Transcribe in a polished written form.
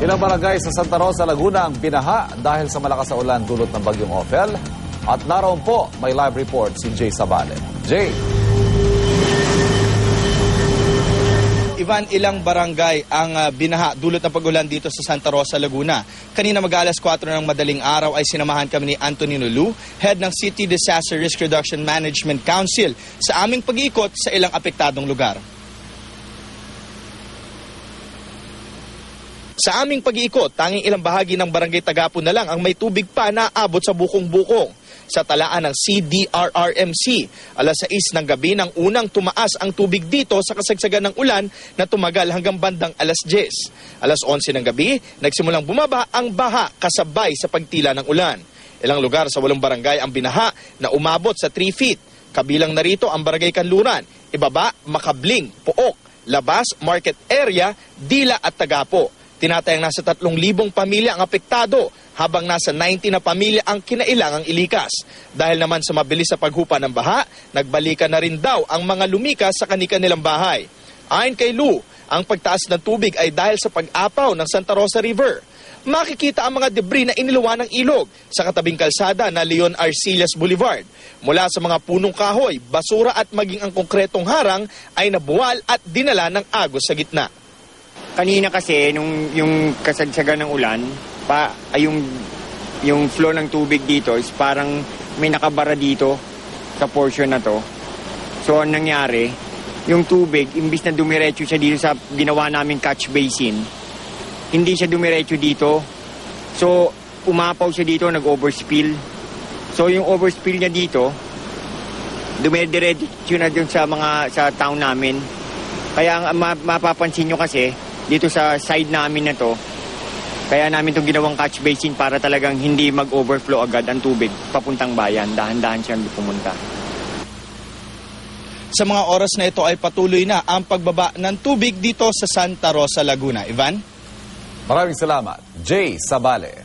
Ilang barangay sa Santa Rosa, Laguna ang binaha dahil sa malakas na ulan dulot ng bagyong Ophel. At naroon po, may live report si Jay Sabale. Jay! Ivan, ilang barangay ang binaha dulot ng pag-ulan dito sa Santa Rosa, Laguna. Kanina mag-alas 4 ng madaling araw ay sinamahan kami ni Anthony Nulu, head ng City Disaster Risk Reduction Management Council, sa aming pag-iikot sa ilang apektadong lugar. Sa aming pag-iikot, tanging ilang bahagi ng barangay Tagapo na lang ang may tubig pa na abot sa bukong-bukong. Sa talaan ng CDRRMC, alas 6 ng gabi nang unang tumaas ang tubig dito sa kasagsagan ng ulan na tumagal hanggang bandang alas 10. Alas 11 ng gabi, nagsimulang bumaba ang baha kasabay sa pagtila ng ulan. Ilang lugar sa 8 barangay ang binaha na umabot sa 3 feet. Kabilang narito ang Barangay Kanluran, Ibaba, Makabling, Pook, Labas, Market Area, Dila at Tagapo. Tinatayang nasa 3,000 pamilya ang apektado, habang nasa 90 na pamilya ang kinailangang ilikas. Dahil naman sa mabilis sa paghupa ng baha, nagbalikan na rin daw ang mga lumikas sa kani-kanilang bahay. Ayon kay Lou, ang pagtaas ng tubig ay dahil sa pag-apaw ng Santa Rosa River. Makikita ang mga debris na iniluwa ng ilog sa katabing kalsada na Leon Arcillas Boulevard. Mula sa mga punong kahoy, basura at maging ang konkretong harang ay nabuwal at dinala ng agos sa gitna. Kanina kasi, yung kasagsagan ng ulan, yung flow ng tubig dito is parang may nakabara dito sa portion na to. So, ang nangyari, yung tubig, imbis na dumiretso siya dito sa ginawa naming catch basin, hindi siya dumiretso dito. So, umapaw siya dito, nag-overspill. So, yung overspill niya dito, dumiretso na dun sa town namin. Kaya mapapansin nyo kasi, dito sa side namin na to, kaya namin itong ginawang catch basin para talagang hindi mag-overflow agad ang tubig papuntang bayan. Dahan-dahan siyang pumunta. Sa mga oras na ito ay patuloy na ang pagbaba ng tubig dito sa Santa Rosa, Laguna. Ivan? Maraming salamat, Jay Sabale.